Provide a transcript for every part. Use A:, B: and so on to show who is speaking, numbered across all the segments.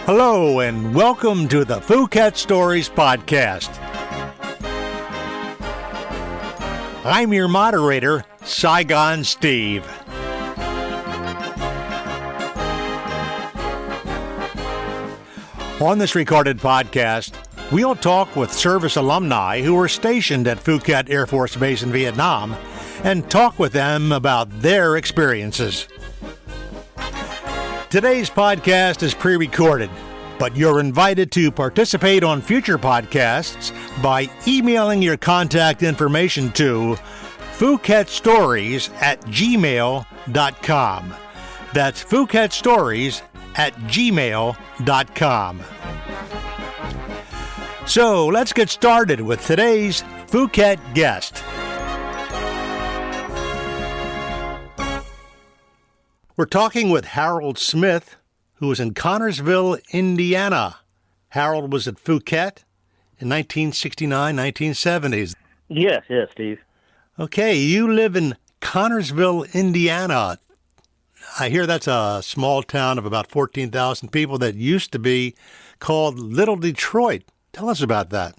A: Hello and welcome to the Phuket Stories podcast. I'm your moderator, Saigon Steve. On this recorded podcast, we'll talk with service alumni who were stationed at Phuket Air Force Base in Vietnam and talk with them about their experiences. Today's podcast is pre-recorded, but you're invited to participate on future podcasts by emailing your contact information to PhuketStories@gmail.com. That's PhuketStories@gmail.com. So let's get started with today's Phuket guest. We're talking with Harold Smith, who was in Connersville, Indiana. Harold was at Phuket in 1969, 1970s.
B: Yes, Steve.
A: Okay, you live in Connersville, Indiana. I hear that's a small town of about 14,000 people that used to be called Little Detroit. Tell us about that.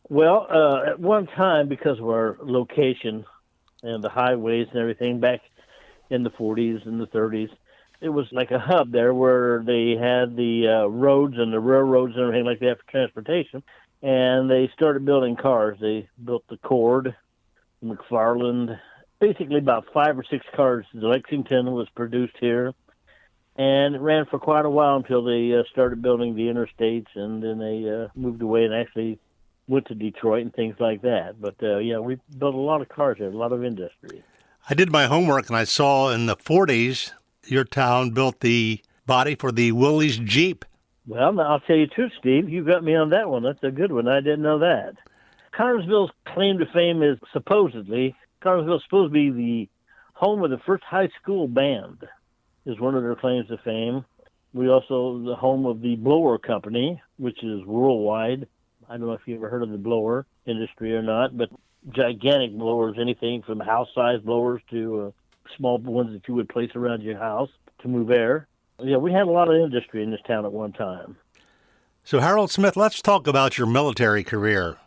B: Well, at one time, because of our location and the highways and everything back in the 40s and the 30s, it was like a hub there where they had the roads and the railroads and everything like that for transportation. And they started building cars. They built the Cord, McFarland, basically about 5 or 6 cars. The Lexington was produced here. And it ran for quite a while until they started building the interstates, and then they moved away and actually went to Detroit and things like that. But, we built a lot of cars there, a lot of industry.
A: I did my homework, and I saw in the 40s your town built the body for the Willys Jeep.
B: Well, I'll tell you the truth, Steve. You got me on that one. That's a good one. I didn't know that. Connersville's claim to fame is Connersville's supposed to be the home of the first high school band, is one of their claims to fame. We also the home of the blower company, which is worldwide. I don't know if you ever heard of the blower industry or not, but gigantic blowers, anything from house-size blowers to small ones that you would place around your house to move air. Yeah, we had a lot of industry in this town at one time.
A: So, Harold Smith, let's talk about your military career.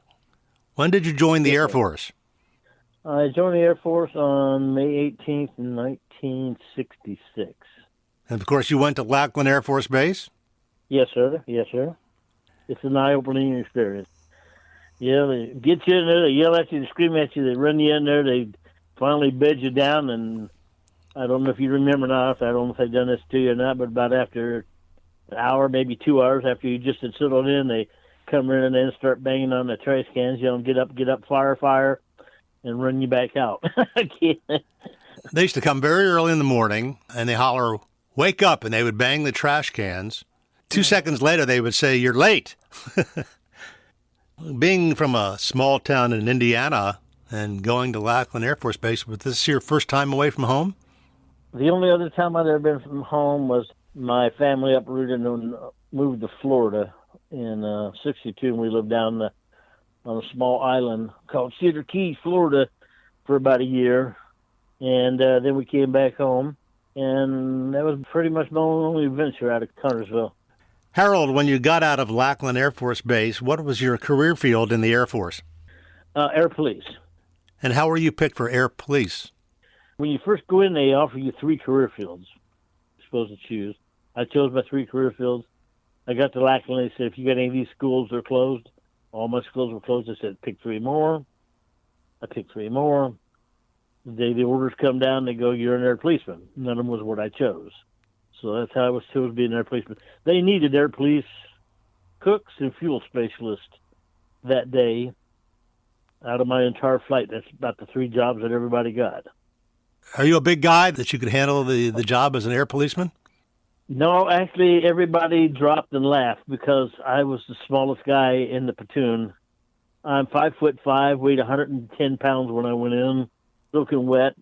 A: When did you join the Air Force?
B: I joined the Air Force on May 18th, 1966.
A: And, of course, you went to Lackland Air Force Base?
B: Yes, sir. Yes, sir. It's an eye-opening experience. Yeah, they get you in there, they yell at you, they scream at you, they run you in there, they finally bed you down, and I don't know if you remember now, I don't know if they've done this to you or not, but about after an hour, maybe 2 hours after you just had settled in, they come in and then start banging on the trash cans, yelling, get up, fire, and run you back out.
A: They used to come very early in the morning, and they holler, wake up, and they would bang the trash cans. 2 seconds later, they would say, you're late. Being from a small town in Indiana and going to Lackland Air Force Base, was this your first time away from home?
B: The only other time I'd ever been from home was my family uprooted and moved to Florida in 62, and we lived down on a small island called Cedar Keys, Florida, for about a year. And then we came back home, and that was pretty much my only adventure out of Connersville.
A: Harold, when you got out of Lackland Air Force Base, what was your career field in the Air Force?
B: Air Police.
A: And how were you picked for Air Police?
B: When you first go in, they offer you 3 career fields you're supposed to choose. I chose my 3 career fields. I got to Lackland, they said, if you got any of these schools, they're closed. All my schools were closed. I said, pick 3 more. I picked 3 more. The day the orders come down, they go, you're an air policeman. None of them was what I chose. So that's how I was chosen to be an air policeman. They needed air police cooks and fuel specialists that day out of my entire flight. That's about the 3 jobs that everybody got.
A: Are you a big guy that you could handle the job as an air policeman?
B: No, actually, everybody dropped and laughed because I was the smallest guy in the platoon. I'm 5'5", weighed 110 pounds when I went in, soaking wet,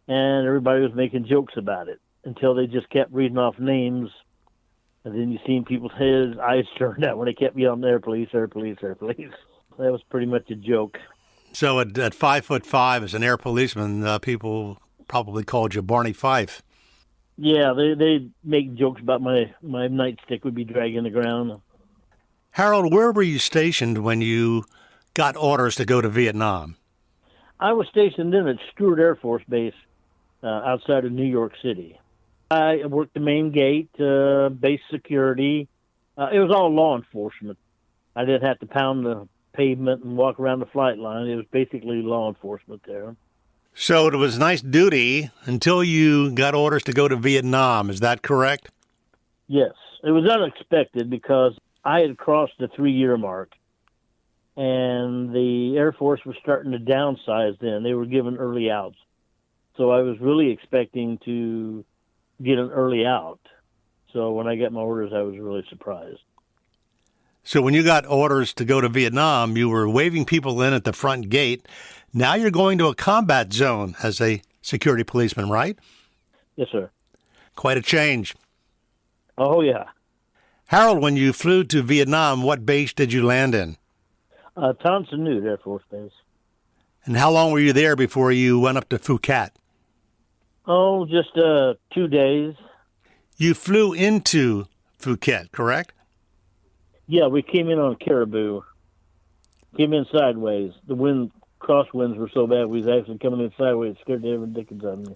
B: and everybody was making jokes about it until they just kept reading off names, and then you seen people's heads, eyes turned out when they kept yelling, air police, air police, air police. That was pretty much a joke.
A: So at 5'5" as an air policeman, people probably called you Barney Fife.
B: Yeah, they make jokes about my nightstick would be dragging the ground.
A: Harold, where were you stationed when you got orders to go to Vietnam?
B: I was stationed in at Stewart Air Force Base outside of New York City. I worked the main gate, base security. It was all law enforcement. I didn't have to pound the pavement and walk around the flight line. It was basically law enforcement there.
A: So it was nice duty until you got orders to go to Vietnam. Is that correct?
B: Yes. It was unexpected because I had crossed the 3-year mark, and the Air Force was starting to downsize then. They were giving early outs. So I was really expecting to get an early out. So when I got my orders, I was really surprised.
A: So when you got orders to go to Vietnam, you were waving people in at the front gate. Now you're going to a combat zone as a security policeman, right?
B: Yes, sir.
A: Quite a change.
B: Oh, yeah.
A: Harold, when you flew to Vietnam, what base did you land in?
B: Tom Sanute Air Force Base.
A: And how long were you there before you went up to Phuket?
B: Oh, just 2 days.
A: You flew into Phuket, correct?
B: Yeah, we came in on Caribou. Came in sideways. The crosswinds were so bad, we was actually coming in sideways. It scared the ever dickens out of me.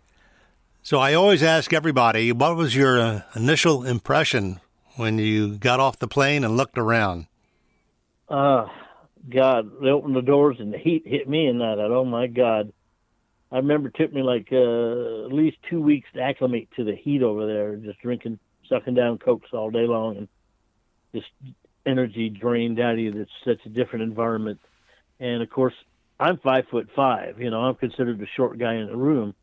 A: So I always ask everybody, what was your initial impression when you got off the plane and looked around?
B: God, they opened the doors and the heat hit me, and I thought, oh my God. I remember it took me like at least 2 weeks to acclimate to the heat over there, just sucking down Cokes all day long, and just energy drained out of you. It's such a different environment. And of course, I'm 5'5". I'm considered the short guy in the room,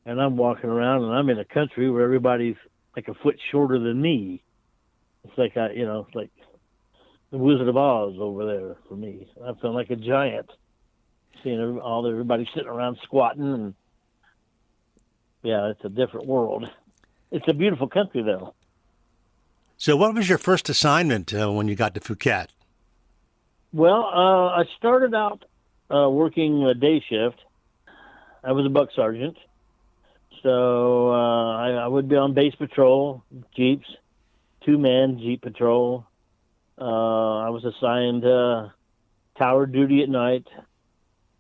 B: and I'm walking around, and I'm in a country where everybody's like a foot shorter than me. It's like it's like the Wizard of Oz over there for me. I feel like a giant, seeing everybody sitting around squatting, and yeah, it's a different world. It's a beautiful country, though.
A: So what was your first assignment when you got to Phuket?
B: Well, I started out working a day shift. I was a buck sergeant. So I would be on base patrol, jeeps, 2-man jeep patrol. I was assigned tower duty at night.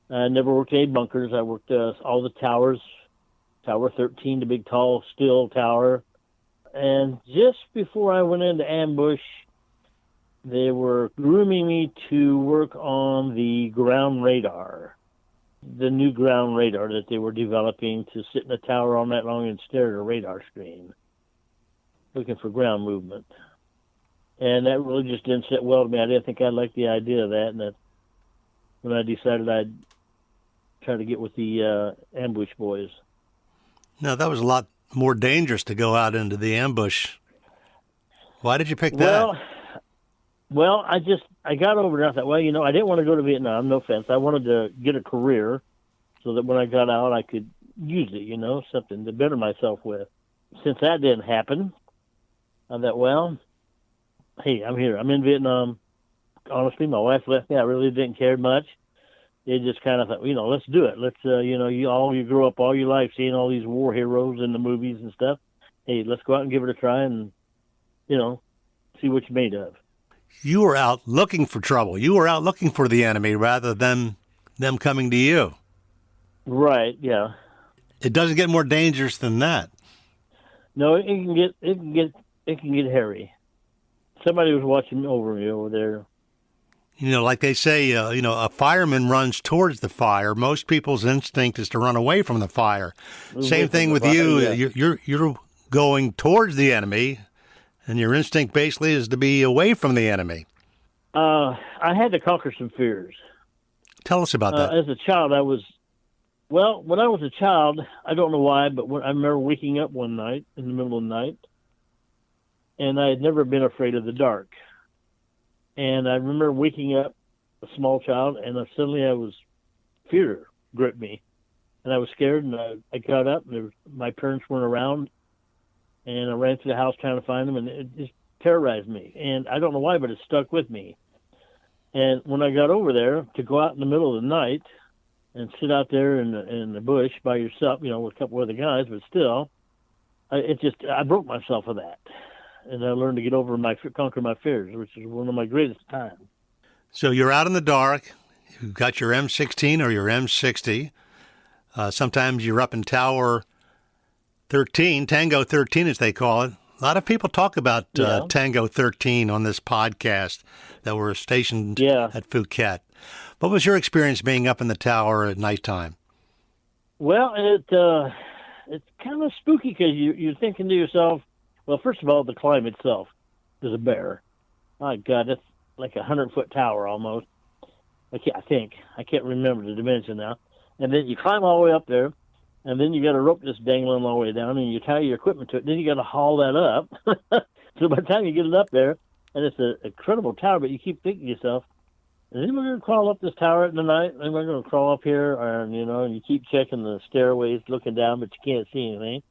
B: I never worked any bunkers. I worked all the towers, Tower 13, the big tall steel tower. And just before I went into ambush, they were grooming me to work on the ground radar, the new ground radar that they were developing, to sit in a tower all night long and stare at a radar screen, looking for ground movement. And that really just didn't sit well to me. I didn't think I liked the idea of that. And that when I decided I'd try to get with the ambush boys.
A: No, that was a lot more dangerous to go out into the ambush. Why did you pick that?
B: Well, I got over it. I thought, I didn't want to go to Vietnam, no offense. I wanted to get a career so that when I got out, I could use it, something to better myself with. Since that didn't happen, I thought, hey, I'm here. I'm in Vietnam. Honestly, my wife left me. I really didn't care much. They just kind of thought, let's do it. Let's, you grow up all your life seeing all these war heroes in the movies and stuff. Hey, let's go out and give it a try and, see what you're made of.
A: You were out looking for trouble. You were out looking for the enemy rather than them coming to you.
B: Right, yeah.
A: It doesn't get more dangerous than that.
B: No, it can get hairy. Somebody was watching over me over there.
A: Like they say, a fireman runs towards the fire. Most people's instinct is to run away from the fire. Same thing with you. Yeah. You're going towards the enemy, and your instinct basically is to be away from the enemy.
B: I had to conquer some fears.
A: Tell us about that.
B: As a child, when I was a child, I don't know why, but I remember waking up one night in the middle of the night, and I had never been afraid of the dark. And I remember waking up a small child, and suddenly fear gripped me. And I was scared, and I got up, and my parents weren't around, and I ran through the house trying to find them, and it just terrorized me. And I don't know why, but it stuck with me. And when I got over there to go out in the middle of the night and sit out there in the bush by yourself, with a couple other guys, but still, I broke myself of that. And I learned to conquer my fears, which is one of my greatest times.
A: So you're out in the dark. You've got your M16 or your M60. Sometimes you're up in Tower 13, Tango 13 as they call it. A lot of people talk about Tango 13 on this podcast that were stationed at Phuket. What was your experience being up in the tower at nighttime?
B: Well, it's kind of spooky because you're thinking to yourself, well, first of all, the climb itself is a bear. My God, it's like 100-foot tower almost. I can't remember the dimension now. And then you climb all the way up there, and then you got a rope that's dangling all the way down, and you tie your equipment to it. Then you got to haul that up. So by the time you get it up there, and it's an incredible tower, but you keep thinking to yourself, is anyone going to crawl up this tower at the night? Anyone going to crawl up here? And you keep checking the stairways, looking down, but you can't see anything.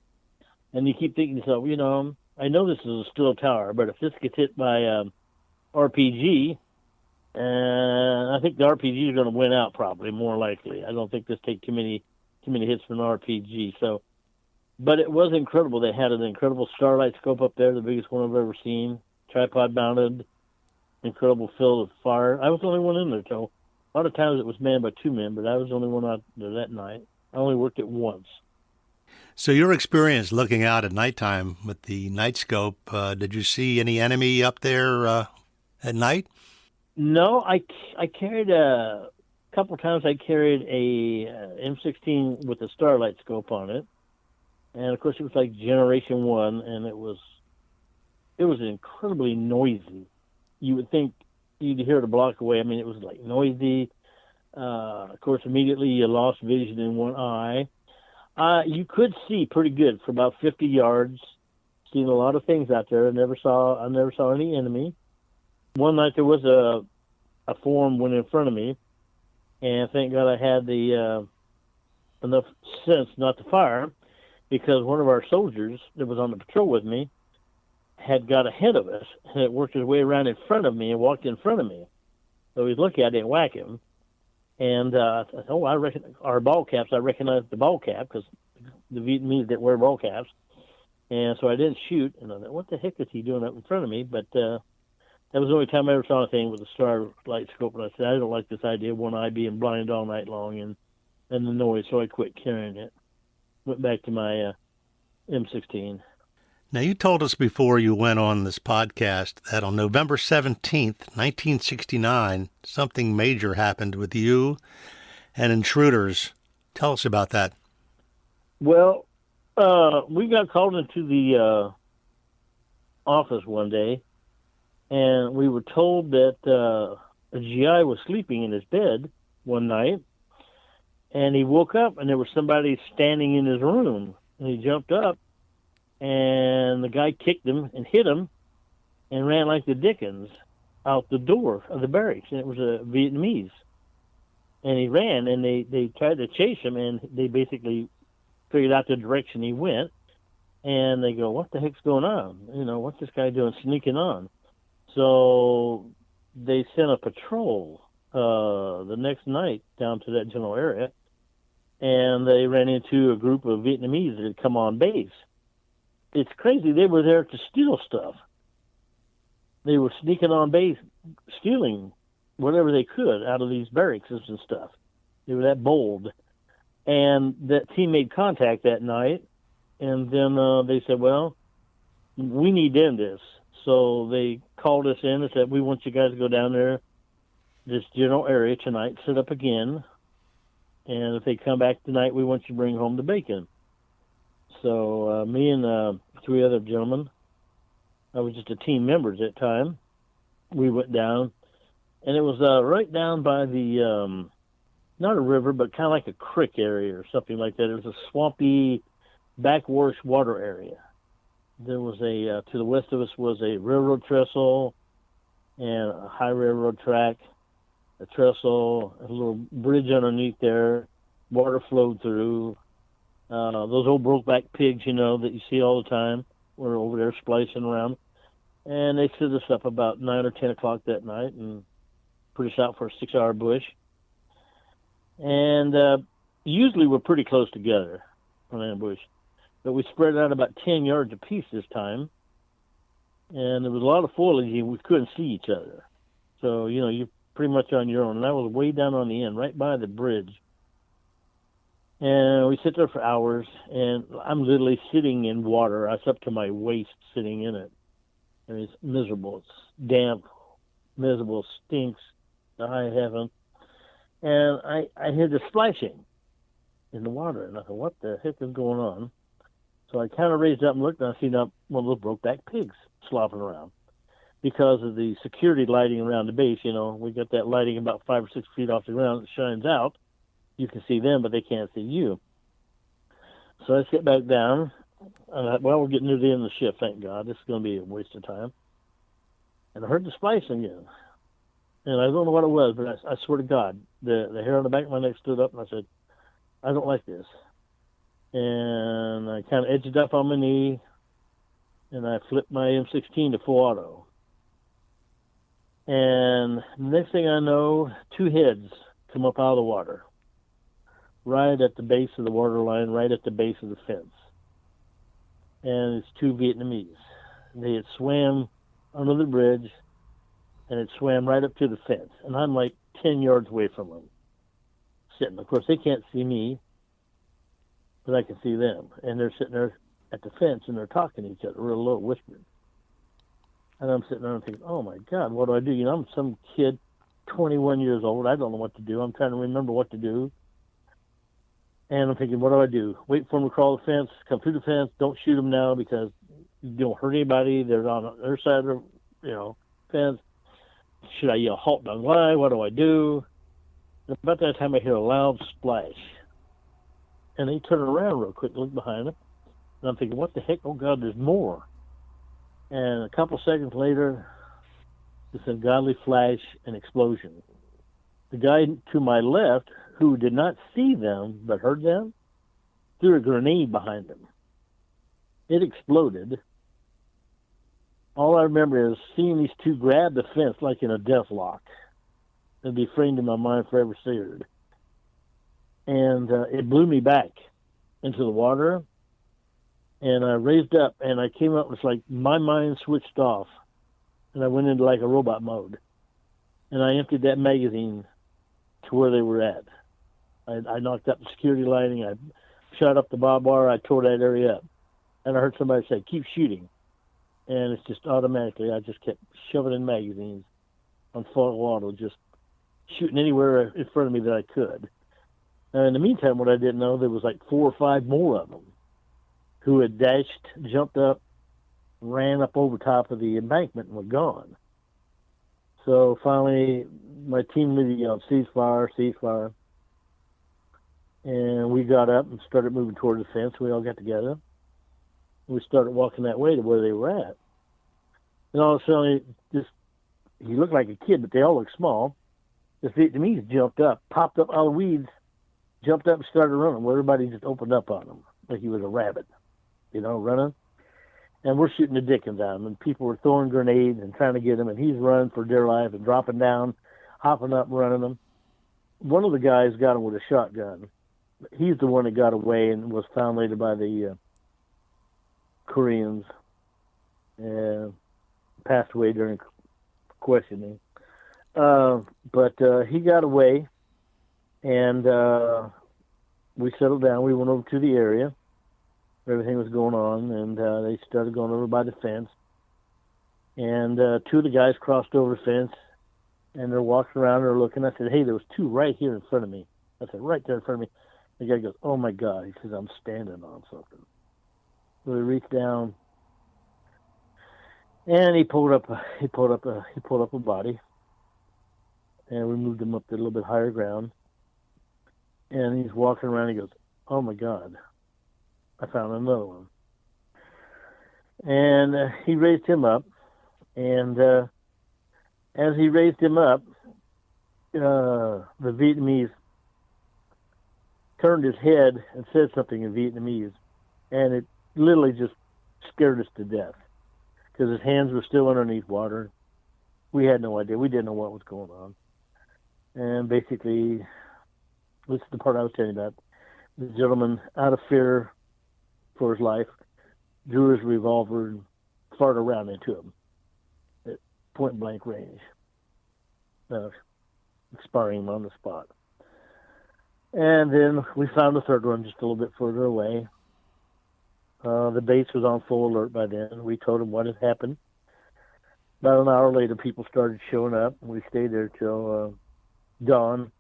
B: And you keep thinking to yourself, I know this is a still tower, but if this gets hit by RPG, I think the RPG is going to win out probably, more likely. I don't think this take too many hits from an RPG. So, but it was incredible. They had an incredible starlight scope up there, the biggest one I've ever seen, tripod mounted, incredible field of fire. I was the only one in there, so a lot of times it was manned by two men, but I was the only one out there that night. I only worked it once.
A: So your experience looking out at nighttime with the night scope, did you see any enemy up there at night?
B: No, I carried a couple times. I carried a M16 with a starlight scope on it, and of course it was like Generation 1, and it was incredibly noisy. You would think you'd hear it a block away. I mean, it was like noisy. Of course, immediately you lost vision in one eye. You could see pretty good for about 50 yards. Seen a lot of things out there. I never saw any enemy. One night there was a form went in front of me, and thank God I had the enough sense not to fire, because one of our soldiers that was on the patrol with me had got ahead of us and had worked his way around in front of me and walked in front of me. So he'd look at it and whack him. And I thought, I reckon our ball caps. I recognized the ball cap because the Vietnamese didn't wear ball caps, and so I didn't shoot. And I thought, what the heck is he doing up in front of me? But that was the only time I ever saw anything with a starlight scope. And I said, I don't like this idea of one eye being blind all night long and the noise. So I quit carrying it. Went back to my M16.
A: Now, you told us before you went on this podcast that on November 17th, 1969, something major happened with you and intruders. Tell us about that.
B: Well, we got called into the office one day, and we were told that a GI was sleeping in his bed one night, and he woke up, and there was somebody standing in his room, and he jumped up, and the guy kicked him and hit him and ran like the Dickens out the door of the barracks. And it was a Vietnamese. And he ran, and they tried to chase him, and they basically figured out the direction he went. And they go, what the heck's going on? What's this guy doing sneaking on? So they sent a patrol the next night down to that general area, and they ran into a group of Vietnamese that had come on base. It's crazy. They were there to steal stuff. They were sneaking on base, stealing whatever they could out of these barracks and stuff. They were that bold. And that team made contact that night, and then they said, well, we need to end this. So they called us in and said, we want you guys to go down there, this general area tonight, sit up again, and if they come back tonight, we want you to bring home the bacon. So me and three other gentlemen, I was just a team members at that time, we went down, and it was right down by the, not a river, but kind of like a creek area or something like that. It was a swampy, backwash water area. There was to the west of us was a railroad trestle and a high railroad track, a trestle, a little bridge underneath there, water flowed through. Those old brokeback pigs, that you see all the time, were over there splicing around. And they set us up about 9 or 10 o'clock that night and put us out for a 6-hour bush. And usually we're pretty close together on ambush. but we spread out about 10 yards apiece this time. And there was a lot of foliage, and we couldn't see each other. So, you're pretty much on your own. And I was way down on the end, right by the bridge. And we sit there for hours, and I'm literally sitting in water. I was up to my waist sitting in it. And it's miserable. It's damp, miserable, stinks to high heaven. And I hear this splashing in the water. And I thought, what the heck is going on? So I kind of raised up and looked, and I seen one of those brokeback pigs slopping around. Because of the security lighting around the base, we got that lighting about 5 or 6 feet off the ground that shines out. You can see them, but they can't see you. So I sit back down, and I thought, well, we're getting near the end of the shift, thank God. This is going to be a waste of time. And I heard the splashing again. And I don't know what it was, but I swear to God, the hair on the back of my neck stood up, and I said, I don't like this. And I kind of edged up on my knee, and I flipped my M16 to full auto. And the next thing I know, 2 heads come up out of the water, right at the base of the water line, right at the base of the fence. And it's 2 Vietnamese. They had swam under the bridge, and it swam right up to the fence. And I'm like 10 yards away from them, sitting. Of course, they can't see me, but I can see them. And they're sitting there at the fence, and they're talking to each other real low, whispering. And I'm sitting there and thinking, oh, my God, what do I do? I'm some kid, 21 years old. I don't know what to do. I'm trying to remember what to do. And I'm thinking, what do I do? Wait for them to crawl the fence, come through the fence. Don't shoot them now because you don't hurt anybody. They're on their side of the fence. Should I yell, halt, don't lie? What do I do? And about that time, I hear a loud splash. And they turn around real quick, look behind them. And I'm thinking, what the heck? Oh, God, there's more. And a couple seconds later, this ungodly flash and explosion. The guy to my left, who did not see them but heard them, threw a grenade behind him. It exploded. All I remember is seeing these 2 grab the fence like in a death lock. It'd be framed in my mind forever seared. And it blew me back into the water. And I raised up, and I came up, it's like my mind switched off, and I went into like a robot mode. And I emptied that magazine to where they were at. I knocked up the security lighting, I shot up the barbed wire, I tore that area up. And I heard somebody say, keep shooting. And it's just automatically, I just kept shoving in magazines on full auto, just shooting anywhere in front of me that I could. Now, in the meantime, what I didn't know, there was like 4 or 5 more of them who had dashed, jumped up, ran up over top of the embankment and were gone. So finally, my team leader yelled, ceasefire, ceasefire. And we got up and started moving toward the fence. We all got together. We started walking that way to where they were at. And all of a sudden, he looked like a kid, but they all looked small. This Vietnamese jumped up, popped up out of the weeds, jumped up and started running, where everybody just opened up on him like he was a rabbit, running. And we're shooting the dickens at him, and people were throwing grenades and trying to get him, and he's running for dear life and dropping down, hopping up, running them. One of the guys got him with a shotgun. He's the one that got away and was found later by the Koreans and passed away during questioning. But he got away, and we settled down. We went over to the area. Everything was going on, and they started going over by the fence. And 2 of the guys crossed over the fence, and they're walking around, they're looking. I said, hey, there was 2 right here in front of me. I said, right there in front of me. The guy goes, oh, my God. He says, I'm standing on something. So he reached down, and he pulled up a body, and we moved him up to a little bit higher ground. And he's walking around, he goes, oh, my God. I found another one. And he raised him up. And as he raised him up, the Vietnamese turned his head and said something in Vietnamese. And it literally just scared us to death because his hands were still underneath water. We had no idea. We didn't know what was going on. And basically, this is the part I was telling you about. The gentleman, out of fear, for his life, drew his revolver and fired a round into him at point blank range, expiring him on the spot. And then we found the third one just a little bit further away. The base was on full alert by then. We told them what had happened. About an hour later, people started showing up. We stayed there till dawn.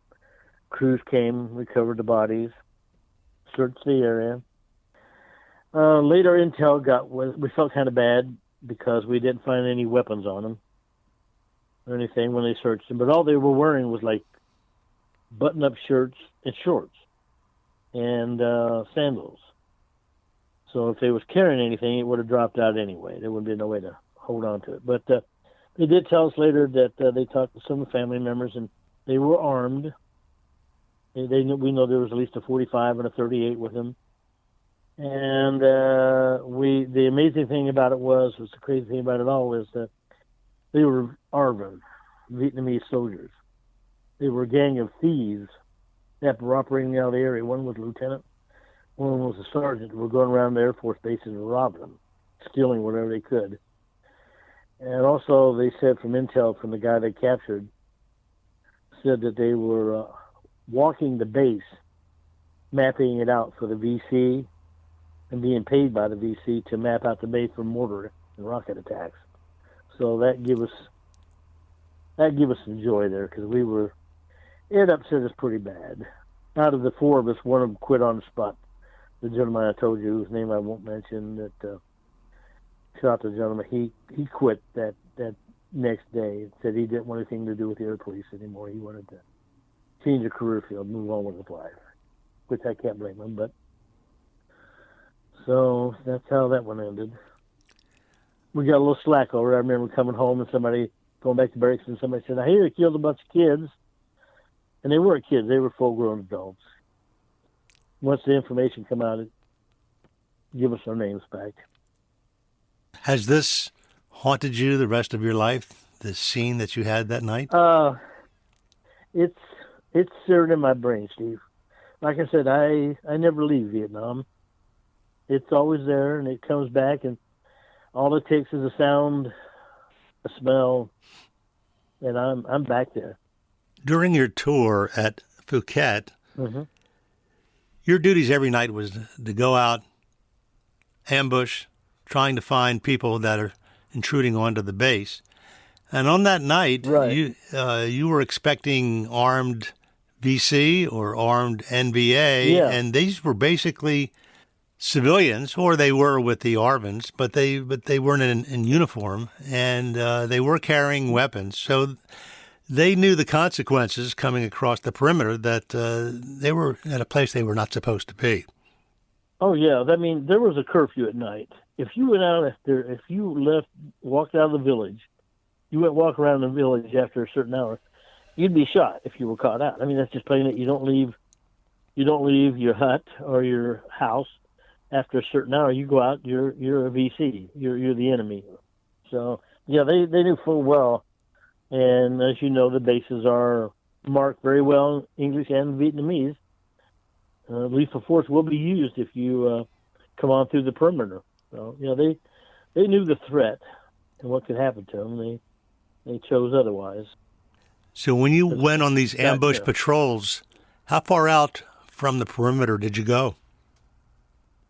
B: Crews came, recovered the bodies, searched the area. Later, intel we felt kind of bad because we didn't find any weapons on them or anything when they searched them. But all they were wearing was like button-up shirts and shorts and sandals. So if they was carrying anything, it would have dropped out anyway. There would be no way to hold on to it. But they did tell us later that they talked to some of the family members, and they were armed. We know there was at least a 45 and a 38 with them. And the amazing thing about it was the crazy thing about it all is that they were ARVN, Vietnamese soldiers. They were a gang of thieves that were operating out of the area. One was a lieutenant, one was a sergeant. Who were going around the Air Force bases and robbing them, stealing whatever they could. And also, they said from intel from the guy they captured, said that they were walking the base, mapping it out for the VC, and being paid by the VC to map out the base for mortar and rocket attacks. So that gave us some joy there, because it upset us pretty bad. Out of the four of us, one of them quit on the spot. The gentleman I told you, whose name I won't mention, that shot the gentleman, he quit that next day. Said he didn't want anything to do with the air police anymore. He wanted to change the career field, move on with his life, which I can't blame him. But so that's how that one ended. We got a little slack over it. I remember coming home and somebody going back to barracks, and somebody said, "I hear you killed a bunch of kids." And they weren't kids; they were full-grown adults. Once the information come out, it give us our names back.
A: Has this haunted you the rest of your life? This scene that you had that night?
B: It's seared in my brain, Steve. Like I said, I never leave Vietnam. It's always there, and it comes back, and all it takes is a sound, a smell, and I'm back there.
A: During your tour at Phuket,
B: Mm-hmm.
A: your duties every night was to go out, ambush, trying to find people that are intruding onto the base. And on that night,
B: right.
A: You were expecting armed VC or armed NVA,
B: Yeah.
A: and these were basically civilians, or they were with the ARVNs, but they weren't in uniform, and they were carrying weapons. So they knew the consequences coming across the perimeter, that they were at a place they were not supposed to be.
B: Oh yeah, I mean there was a curfew at night. If you went out if you walked out of the village, you went walk around the village after a certain hour, you'd be shot if you were caught out. I mean that's just plain that you don't leave your hut or your house after a certain hour. You go out, you're a VC, you're the enemy. So yeah, they knew full well. And as you know, the bases are marked very well in English and Vietnamese. Lethal force will be used if you come on through the perimeter. So, you know, they knew the threat and what could happen to them. They chose otherwise.
A: So when you went on these ambush patrols, how far out from the perimeter did you go?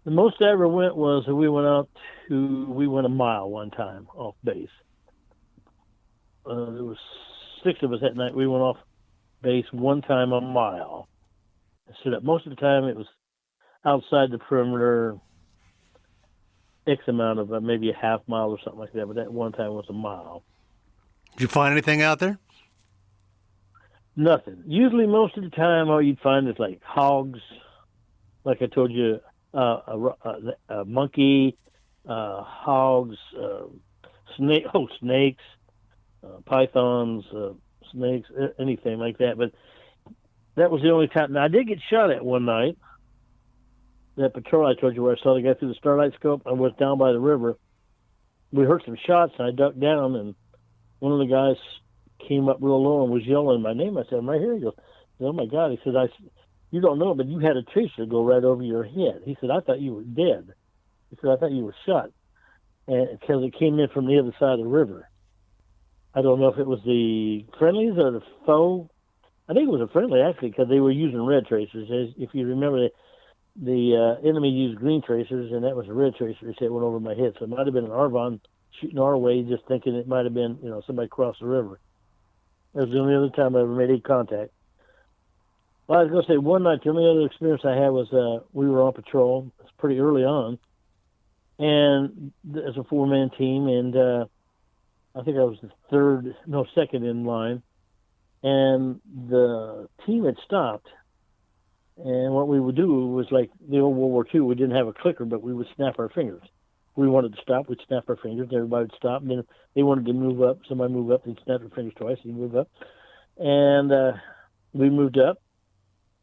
B: The most I ever went was we went a mile one time off base. There was 6 of us that night. We went off base one time a mile. So that most of the time it was outside the perimeter, X amount of maybe a half mile or something like that. But that one time was a mile.
A: Did you find anything out there?
B: Nothing. Usually, most of the time, all you'd find is like hogs, like I told you, a monkey, hogs, snakes. Pythons, snakes, anything like that. But that was the only time. Now, I did get shot at one night. That patrol I told you where I saw the guy through the starlight scope. I was down by the river. We heard some shots, and I ducked down, and one of the guys came up real low and was yelling my name. I said, "I'm right here." He goes, "Oh, my God." He said, "You don't know, but you had a tracer go right over your head." He said, "I thought you were dead." He said, I thought you were shot. And because it came in from the other side of the river. I don't know if it was the friendlies or the foe. I think it was a friendly, actually, because they were using red tracers. If you remember, the enemy used green tracers, and that was a red tracer that went over my head. So it might have been an Arvon shooting our way, just thinking it might have been, somebody crossed the river. That was the only other time I ever made any contact. Well, I was going to say, one night, the only other experience I had was we were on patrol. It was pretty early on. And as a four-man team, and I think I was the second in line. And the team had stopped. And what we would do was like the old World War II. We didn't have a clicker, but we would snap our fingers. We wanted to stop, we'd snap our fingers. Everybody would stop. And then they wanted to move up. Somebody move up, they'd snap their fingers twice, and move up. And we moved up.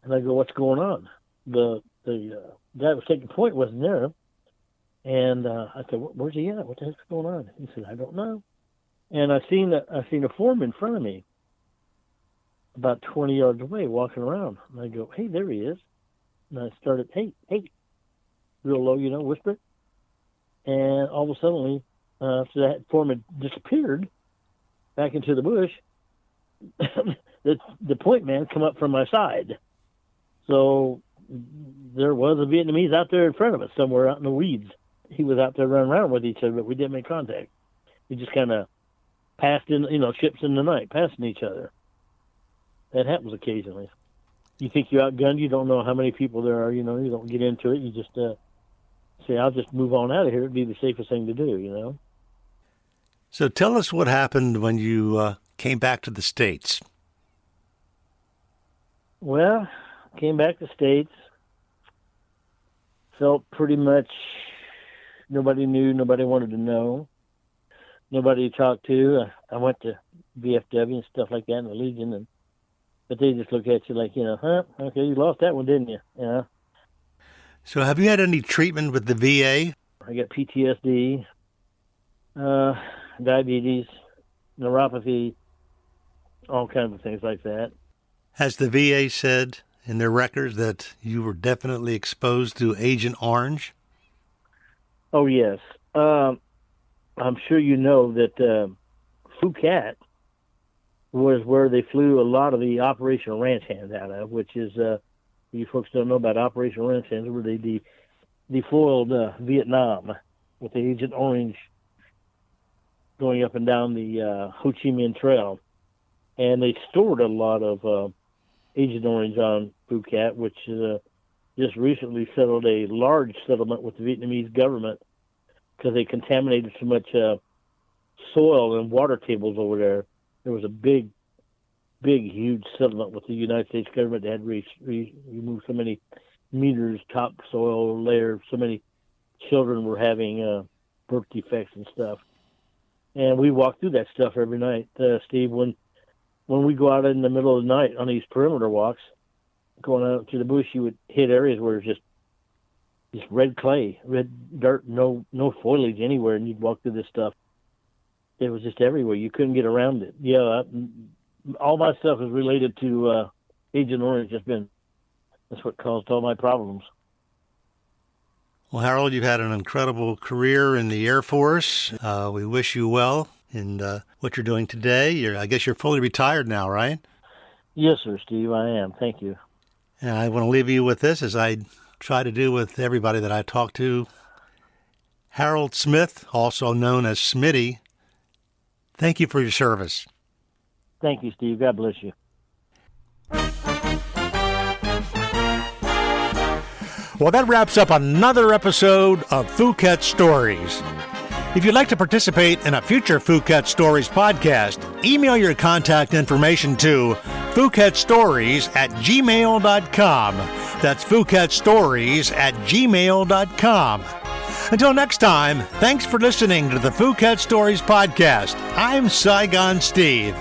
B: And I go, what's going on? The guy that was taking point wasn't there. And I said, where's he at? What the heck's going on? He said, I don't know. And I seen a foreman in front of me, about 20 yards away, walking around. And I go, hey, there he is. And I started, hey, real low, whisper. And all of a sudden, after that foreman disappeared back into the bush, the point man come up from my side. So there was a Vietnamese out there in front of us, somewhere out in the weeds. He was out there running around with each other, but we didn't make contact. We just kind of passed in, ships in the night, passing each other. That happens occasionally. You think you're outgunned, you don't know how many people there are, you don't get into it. You just say, I'll just move on out of here. It'd be the safest thing to do,
A: So tell us what happened when you came back to the States.
B: Well, came back to the States. Felt pretty much nobody knew, nobody wanted to know. Nobody to talk to. I went to VFW and stuff like that in the Legion, but they just look at you like, okay, you lost that one, didn't you?
A: So have you had any treatment with the VA?
B: I got PTSD, diabetes, neuropathy, all kinds of things like that.
A: Has the VA said in their records that you were definitely exposed to Agent Orange?
B: Oh, yes. I'm sure you know that Phuket was where they flew a lot of the Operational Ranch Hands out of, which is, you folks don't know about Operational Ranch Hands, where they defoiled Vietnam with the Agent Orange going up and down the Ho Chi Minh Trail. And they stored a lot of Agent Orange on Phuket, which just recently settled a large settlement with the Vietnamese government because they contaminated so much soil and water tables over there. There was a big, huge settlement with the United States government. They had removed so many meters topsoil layer. So many children were having birth defects and stuff. And we walk through that stuff every night, Steve. When we go out in the middle of the night on these perimeter walks, going out to the bush, you would hit areas where it's just red clay, red dirt, no foliage anywhere, and you'd walk through this stuff. It was just everywhere. You couldn't get around it. Yeah, all my stuff is related to Agent Orange. That's what caused all my problems.
A: Well, Harold, you've had an incredible career in the Air Force. We wish you well in what you're doing today. I guess you're fully retired now, right?
B: Yes, sir, Steve, I am. Thank you.
A: And I want to leave you with this, as I try to do with everybody that I talk to. Harold Smith, also known as Smitty, thank you for your service.
B: Thank you, Steve. God bless you.
A: Well, that wraps up another episode of Phuket Stories. If you'd like to participate in a future Phuket Stories podcast, email your contact information to PhuketStories@gmail.com. That's PhuketStories@gmail.com. Until next time, thanks for listening to the Phuket Stories podcast. I'm Saigon Steve.